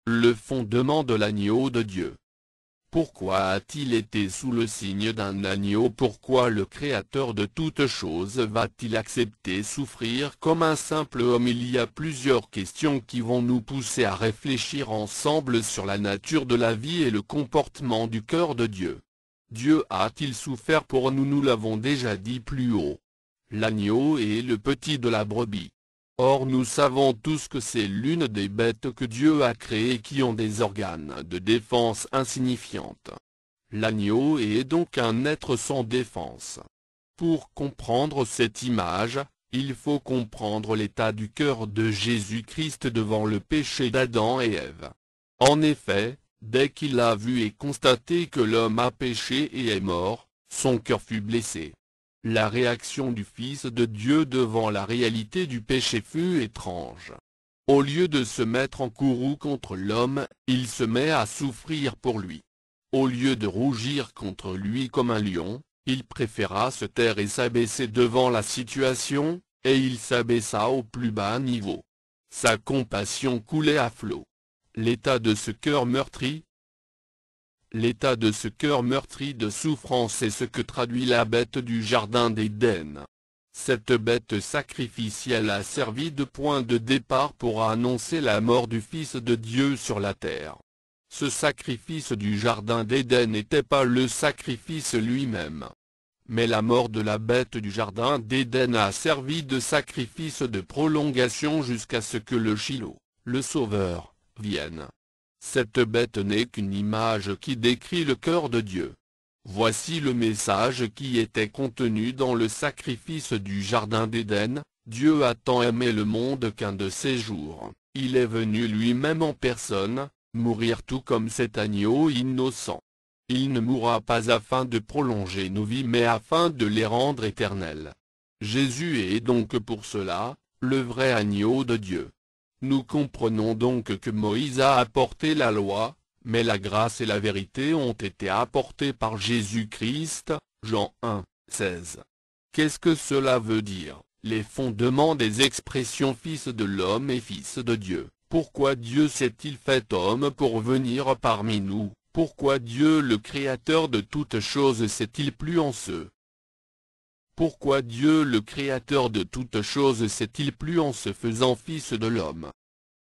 Le fondement de l'agneau de Dieu. Pourquoi a-t-il été sous le signe d'un agneau? Pourquoi le Créateur de toutes choses va-t-il accepter souffrir comme un simple homme? Il y a plusieurs questions qui vont nous pousser à réfléchir ensemble sur la nature de la vie et le comportement du cœur de Dieu. Dieu a-t-il souffert pour nous? Nous l'avons déjà dit plus haut. L'agneau est le petit de la brebis. Or nous savons tous que c'est l'une des bêtes que Dieu a créées qui ont des organes de défense insignifiantes. L'agneau est donc un être sans défense. Pour comprendre cette image, il faut comprendre l'état du cœur de Jésus-Christ devant le péché d'Adam et Ève. En effet, dès qu'il a vu et constaté que l'homme a péché et est mort, son cœur fut blessé. La réaction du Fils de Dieu devant la réalité du péché fut étrange. Au lieu de se mettre en courroux contre l'homme, il se met à souffrir pour lui. Au lieu de rougir contre lui comme un lion, il préféra se taire et s'abaisser devant la situation, et il s'abaissa au plus bas niveau. Sa compassion coulait à flots. L'état de ce cœur meurtri, L'état de ce cœur meurtri de souffrance est ce que traduit la bête du jardin d'Éden. Cette bête sacrificielle a servi de point de départ pour annoncer la mort du Fils de Dieu sur la terre. Ce sacrifice du jardin d'Éden n'était pas le sacrifice lui-même. Mais la mort de la bête du jardin d'Éden a servi de sacrifice de prolongation jusqu'à ce que le Shiloh, le Sauveur, vienne. Cette bête n'est qu'une image qui décrit le cœur de Dieu. Voici le message qui était contenu dans le sacrifice du jardin d'Éden. Dieu a tant aimé le monde qu'un de ces jours, il est venu lui-même en personne, mourir tout comme cet agneau innocent. Il ne mourra pas afin de prolonger nos vies mais afin de les rendre éternelles. Jésus est donc pour cela, le vrai agneau de Dieu. Nous comprenons donc que Moïse a apporté la loi, mais la grâce et la vérité ont été apportées par Jésus-Christ, Jean 1, 16. Qu'est-ce que cela veut dire? Les fondements des expressions Fils de l'homme et Fils de Dieu. Pourquoi Dieu s'est-il fait homme pour venir parmi nous? Pourquoi Dieu le Créateur de toutes choses s'est-il plu en ce? Pourquoi Dieu le Créateur de toutes choses s'est-il plu en se faisant Fils de l'homme?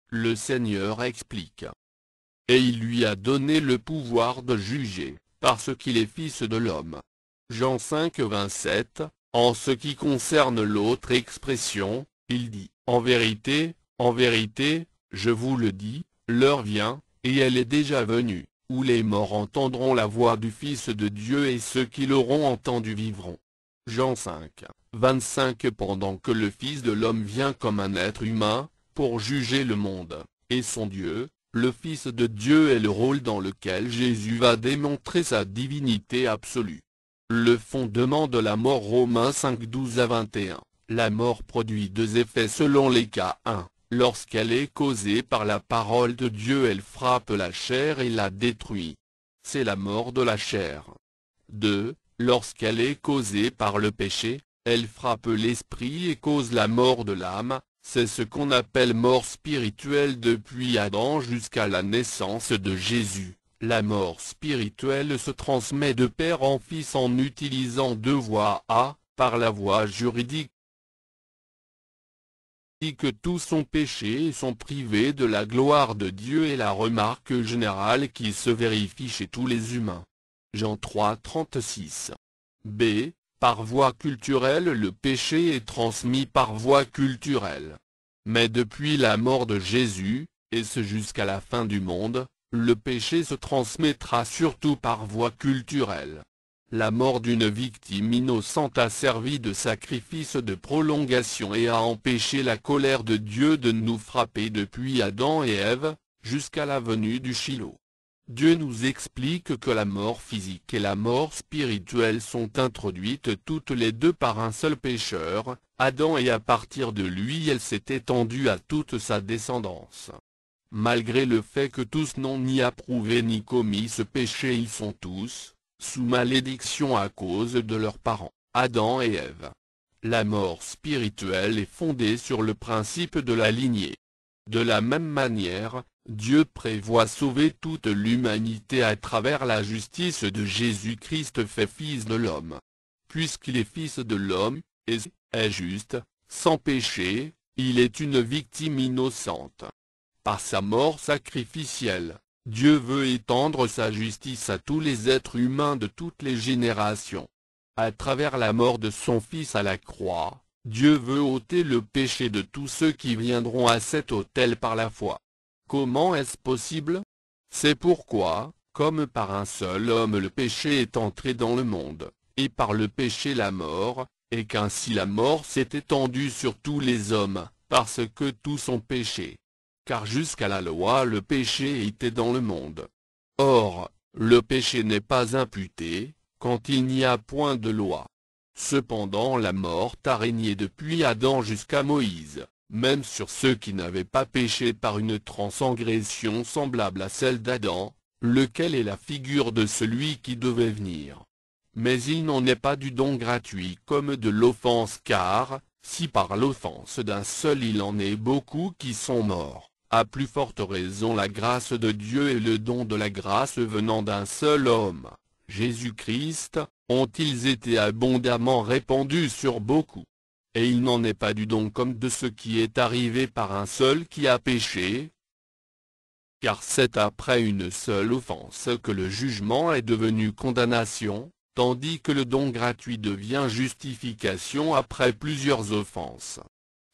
Le Seigneur explique. Et il lui a donné le pouvoir de juger, parce qu'il est Fils de l'homme. Jean 5, 27, en ce qui concerne l'autre expression, il dit, en vérité, je vous le dis, l'heure vient, et elle est déjà venue, où les morts entendront la voix du Fils de Dieu et ceux qui l'auront entendu vivront. Jean 5, 25. Pendant que le Fils de l'homme vient comme un être humain, pour juger le monde, et son Dieu, le Fils de Dieu est le rôle dans lequel Jésus va démontrer sa divinité absolue. Le fondement de la mort Romains 5, 12 à 21. La mort produit deux effets selon les cas. 1. Lorsqu'elle est causée par la parole de Dieu, elle frappe la chair et la détruit. C'est la mort de la chair. 2. Lorsqu'elle est causée par le péché, elle frappe l'esprit et cause la mort de l'âme, c'est ce qu'on appelle mort spirituelle depuis Adam jusqu'à la naissance de Jésus. La mort spirituelle se transmet de père en fils en utilisant deux voies. A. Par la voie juridique, que tous sont péchés et sont privés de la gloire de Dieu est la remarque générale qui se vérifie chez tous les humains. Jean 3, 36. B. Par voie culturelle, le péché est transmis par voie culturelle. Mais depuis la mort de Jésus, et ce jusqu'à la fin du monde, le péché se transmettra surtout par voie culturelle. La mort d'une victime innocente a servi de sacrifice de prolongation et a empêché la colère de Dieu de nous frapper depuis Adam et Ève, jusqu'à la venue du Shiloh. Dieu nous explique que la mort physique et la mort spirituelle sont introduites toutes les deux par un seul pécheur, Adam, et à partir de lui elle s'est étendue à toute sa descendance. Malgré le fait que tous n'ont ni approuvé ni commis ce péché, ils sont tous sous malédiction à cause de leurs parents, Adam et Ève. La mort spirituelle est fondée sur le principe de la lignée. De la même manière, Dieu prévoit sauver toute l'humanité à travers la justice de Jésus-Christ fait fils de l'homme. Puisqu'il est fils de l'homme, et est juste, sans péché, il est une victime innocente. Par sa mort sacrificielle, Dieu veut étendre sa justice à tous les êtres humains de toutes les générations. À travers la mort de son Fils à la croix, Dieu veut ôter le péché de tous ceux qui viendront à cet autel par la foi. Comment est-ce possible? C'est pourquoi, comme par un seul homme le péché est entré dans le monde, et par le péché la mort, et qu'ainsi la mort s'est étendue sur tous les hommes, parce que tous ont péché. Car jusqu'à la loi le péché était dans le monde. Or, le péché n'est pas imputé, quand il n'y a point de loi. Cependant la mort a régné depuis Adam jusqu'à Moïse, même sur ceux qui n'avaient pas péché par une transgression semblable à celle d'Adam, lequel est la figure de celui qui devait venir. Mais il n'en est pas du don gratuit comme de l'offense, car, si par l'offense d'un seul il en est beaucoup qui sont morts, à plus forte raison la grâce de Dieu et le don de la grâce venant d'un seul homme, Jésus-Christ, ont-ils été abondamment répandus sur beaucoup. Et il n'en est pas du don comme de ce qui est arrivé par un seul qui a péché. Car c'est après une seule offense que le jugement est devenu condamnation, tandis que le don gratuit devient justification après plusieurs offenses.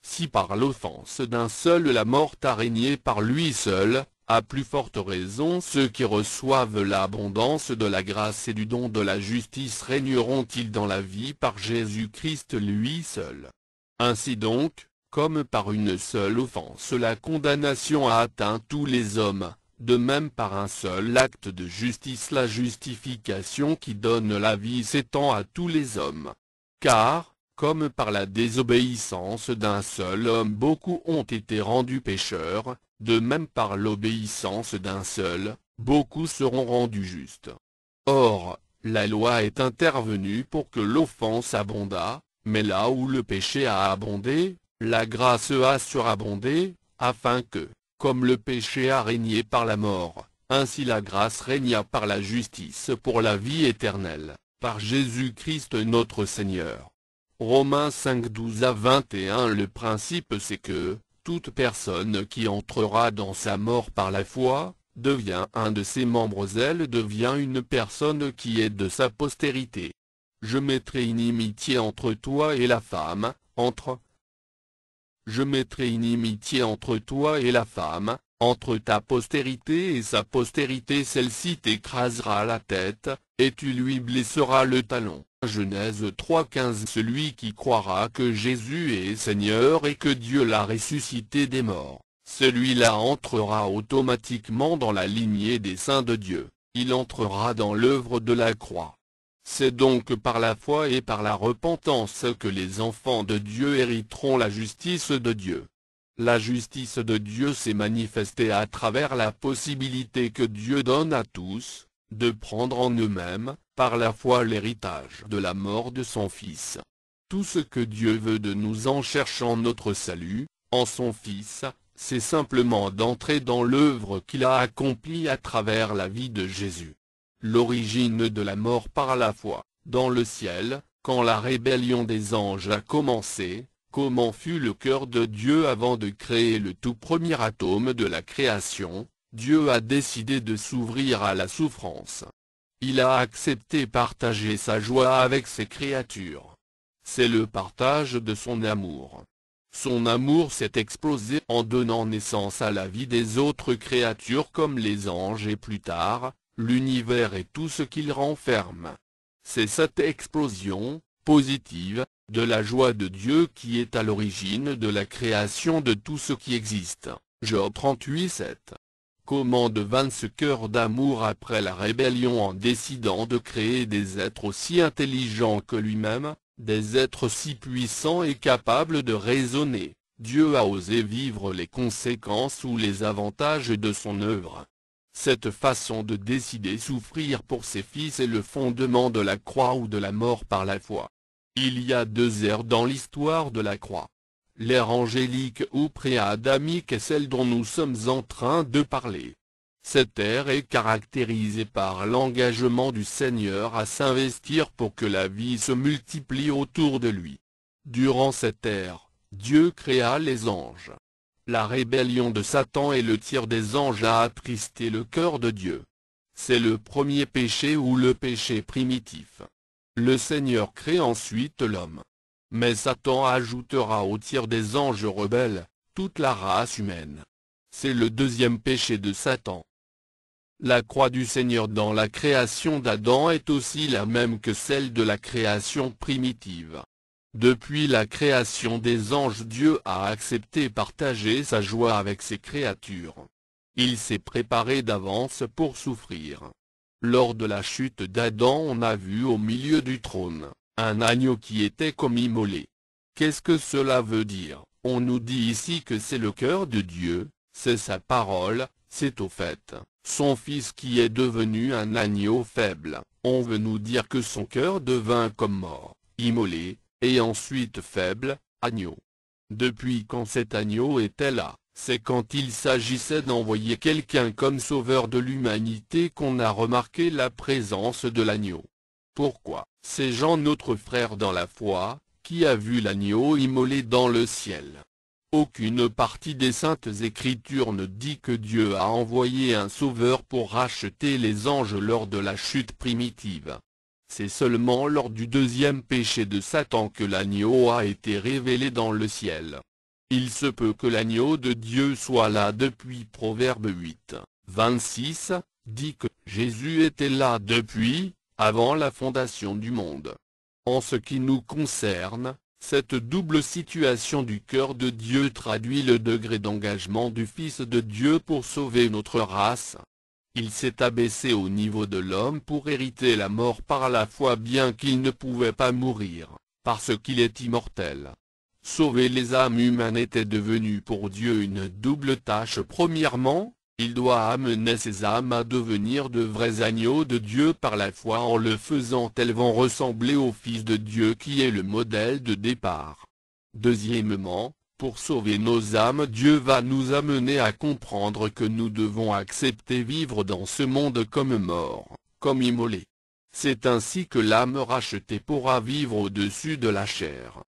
Si par l'offense d'un seul la mort a régné par lui seul, à plus forte raison ceux qui reçoivent l'abondance de la grâce et du don de la justice régneront-ils dans la vie par Jésus-Christ lui seul. Ainsi donc, comme par une seule offense la condamnation a atteint tous les hommes, de même par un seul acte de justice la justification qui donne la vie s'étend à tous les hommes. Car, comme par la désobéissance d'un seul homme beaucoup ont été rendus pécheurs, de même par l'obéissance d'un seul, beaucoup seront rendus justes. Or, la loi est intervenue pour que l'offense abondât, mais là où le péché a abondé, la grâce a surabondé, afin que, comme le péché a régné par la mort, ainsi la grâce régna par la justice pour la vie éternelle, par Jésus-Christ notre Seigneur. Romains 5:12-21. Le principe c'est que, toute personne qui entrera dans sa mort par la foi, devient un de ses membres, elle devient une personne qui est de sa postérité. Je mettrai inimitié entre toi et la femme, Je mettrai inimitié entre toi et la femme, entre ta postérité et sa postérité, celle-ci t'écrasera la tête, et tu lui blesseras le talon. Genèse 3:15. Celui qui croira que Jésus est Seigneur et que Dieu l'a ressuscité des morts, celui-là entrera automatiquement dans la lignée des saints de Dieu, il entrera dans l'œuvre de la croix. C'est donc par la foi et par la repentance que les enfants de Dieu hériteront la justice de Dieu. La justice de Dieu s'est manifestée à travers la possibilité que Dieu donne à tous, de prendre en eux-mêmes, par la foi l'héritage de la mort de son Fils. Tout ce que Dieu veut de nous en cherchant notre salut, en son Fils, c'est simplement d'entrer dans l'œuvre qu'il a accomplie à travers la vie de Jésus. L'origine de la mort par la foi, dans le ciel, quand la rébellion des anges a commencé, comment fut le cœur de Dieu avant de créer le tout premier atome de la création, Dieu a décidé de s'ouvrir à la souffrance. Il a accepté partager sa joie avec ses créatures. C'est le partage de son amour. Son amour s'est explosé en donnant naissance à la vie des autres créatures comme les anges et plus tard, l'univers et tout ce qu'il renferme. C'est cette explosion, positive, de la joie de Dieu qui est à l'origine de la création de tout ce qui existe. Job 38:7. Comment devint ce cœur d'amour après la rébellion en décidant de créer des êtres aussi intelligents que lui-même, des êtres si puissants et capables de raisonner, Dieu a osé vivre les conséquences ou les avantages de son œuvre. Cette façon de décider souffrir pour ses fils est le fondement de la croix ou de la mort par la foi. Il y a deux ères dans l'histoire de la croix. l'ère angélique ou pré-adamique est celle dont nous sommes en train de parler. Cette ère est caractérisée par l'engagement du Seigneur à s'investir pour que la vie se multiplie autour de lui. Durant cette ère, Dieu créa les anges. La rébellion de Satan et le tir des anges a attristé le cœur de Dieu. C'est le premier péché ou le péché primitif. Le Seigneur crée ensuite l'homme. Mais Satan ajoutera au tir des anges rebelles, toute la race humaine. C'est le deuxième péché de Satan. La croix du Seigneur dans la création d'Adam est aussi la même que celle de la création primitive. Depuis la création des anges, Dieu a accepté partager sa joie avec ses créatures. Il s'est préparé d'avance pour souffrir. Lors de la chute d'Adam, on a vu au milieu du trône un agneau qui était comme immolé. Qu'est-ce que cela veut dire? On nous dit ici que c'est le cœur de Dieu, c'est sa parole, c'est au fait son fils qui est devenu un agneau faible. On veut nous dire que son cœur devint comme mort, immolé, et ensuite faible, agneau. Depuis quand cet agneau était là, c'est quand il s'agissait d'envoyer quelqu'un comme sauveur de l'humanité qu'on a remarqué la présence de l'agneau. Pourquoi? C'est Jean, notre frère dans la foi, qui a vu l'agneau immolé dans le ciel. Aucune partie des Saintes Écritures ne dit que Dieu a envoyé un sauveur pour racheter les anges lors de la chute primitive. C'est seulement lors du deuxième péché de Satan que l'agneau a été révélé dans le ciel. Il se peut que l'agneau de Dieu soit là depuis. Proverbe 8, 26, dit que Jésus était là depuis, avant la fondation du monde. En ce qui nous concerne, cette double situation du cœur de Dieu traduit le degré d'engagement du Fils de Dieu pour sauver notre race. Il s'est abaissé au niveau de l'homme pour hériter la mort par la foi, bien qu'il ne pouvait pas mourir, parce qu'il est immortel. Sauver les âmes humaines était devenu pour Dieu une double tâche. Premièrement, il doit amener ces âmes à devenir de vrais agneaux de Dieu par la foi. En le faisant, elles vont ressembler au Fils de Dieu qui est le modèle de départ. Deuxièmement, pour sauver nos âmes, Dieu va nous amener à comprendre que nous devons accepter vivre dans ce monde comme mort, comme immolé. C'est ainsi que l'âme rachetée pourra vivre au-dessus de la chair.